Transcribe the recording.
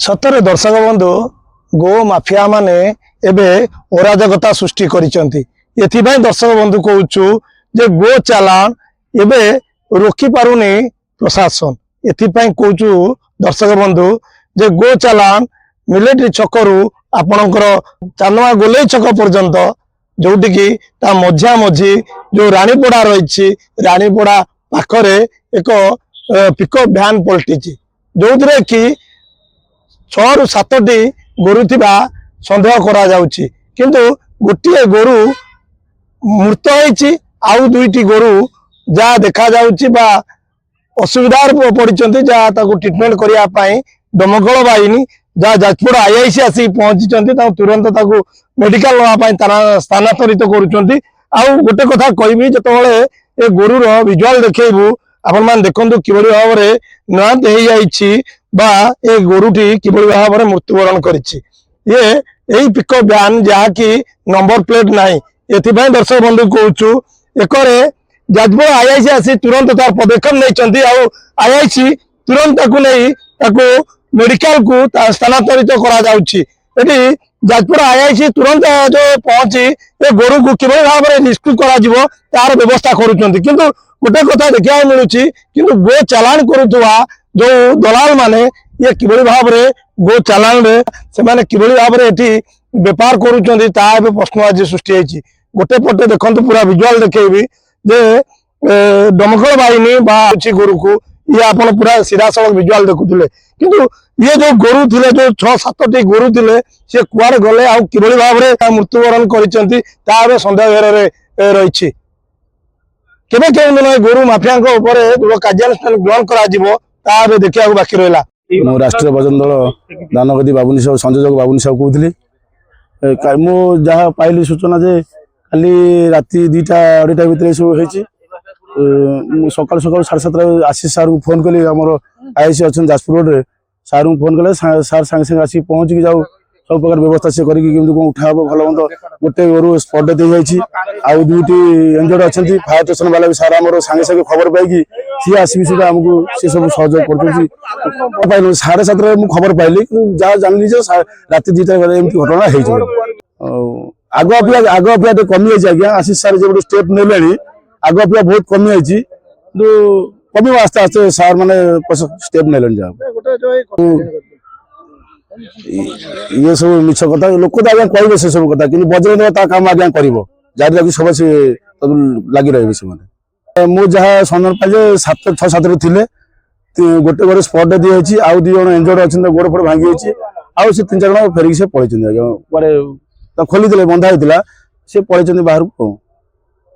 सतरे दर्शक बंधु गो माफिया माने एबे अराजकता सृष्टि करिसंती। एथिबाई दर्शक बंधु कहूचु जे गो चालान एबे रोकी पारुनी प्रशासन। एथिपाई कहूचु दर्शक बंधु जे गो चालान मिलिट्री छकरू आपणकर चांदमा गोले छक पर्यंत जोटि की ता मझिया मझी जो रानीपड़ा रही रानीपड़ा पाखरे एक पिकअप भ्यान पलटि जो कि 6 ରୁ 7ଟି गोरु थिबा संदेह करा जाउची किंतु गोटे गोरु मृत होईची आउ 2टी गोरु जा देखा जाउची बा असुविधार पड़िचंती जा ताको ट्रीटमेंट करिया पाई दमकल बाहिनी जा जाजपुर आईआईसी आसी पहुंची तुरंत ताको मेडिकल नवा पाई स्थानांतरित करूचंती। आउ गोटे कथा कहबी जतबेले ए गोरुर विजुअल देखैबू आपण मान देखंतु किबळी भाबरे नआंत हेई जाईची बा ए गोरुटी किबळी भाबरे मृत्युवरण करिछि। ये एई पिकअप भ्यान जहा कि नंबर प्लेट नाही एथिबाई दर्शक बंधु कहूचु एकरे जाजपुर आईआईसी आसी तुरंत तार पदक्षेप नैचंती आउ आईआईसी तुरंत ताकू नै ताकू मेडिकल को स्थानांतरित करा जाउछि। एटी जाजपुर आईआईसी तुरंत जो पहुंची ए गोरु को किबळी भाबरे रेस्क्यू करा जिवो तार व्यवस्था करूचंती। किंतु गोटे कथा देखा मिलूची किंतु गो चालान करुवा जो दलाल माने ये किबळी भाबरे गो चालान रे से माने किबळी भाबरे एठी व्यापार करूचंती ता एबे प्रश्नवाची सृष्टि होईची। गोटे पटे देखंतु पूरा विजुअल देखैबी जे दमकल बाहिनी बा अछि गोरु को ये आपण पूरा सीधा सड़क विजुअल देखुथिले किंतु ये जो गोरु थिले जो 6-7टी गोरु थिले से कुआर गले आ किबळी भाबरे मृत्युवरण करिसंती ता एबे संदेह रे रहिछि। केबे केउ न गोरु माफिया ऊपर जो कार्यानुष्ठान ग्रहण करा जिवो ता एबे देखिया बाकी रहला। मो राष्ट्रीय भजन दल दानगदी बाबुनी साहब संयोजक बाबुनी साहब कहूली मु जहाँ पाइली सूचना जे खाली राति 2टा-2:30 भितर सब होईची सकाल सकाल 7:30 आशीष सार को फोन कली आमर आईसी अच्छा जाजपुर रोड रे सार को फोन कले सार सांगे सांगे आसी पहुँच की जाऊ सब प्रकार व्यवस्था से करी उठा हम भल मंद गोटे गोरु स्पट दे जाइए आउ 2टी इंजर्ड अच्छा फायर स्टेशन वाला भी सार आम सांगे सांगे खबर पाई सी आसबि सुधा आमको सी सब सहयोग कर 7:30 मुझे खबर पाइली जहाँ जानली राति 2टा एमती घटना आग अपेक्षा कमी आज्ञा आशीष सार जो स्टेप ने आग अपेक्षा बहुत कमी आई कम आस्ते आस्ते सार मैंने स्टेप ने ये सब मिछ कथा लोक तो आज्ञा कहे से सब कथा कि बजरंग काम आज्ञा कर जारी लगी सब से लगी रही से मु जहाँ सन्धान पाइले 6-7 थे गोटे गोटे स्पट दिखाई आउ 2 जन इंजर्ड अच्छे गोड़ फोड़ भांगी आउ से 3-4 जन फेरिक से पलैं खोली बंधा होता से पलैं बाहर को।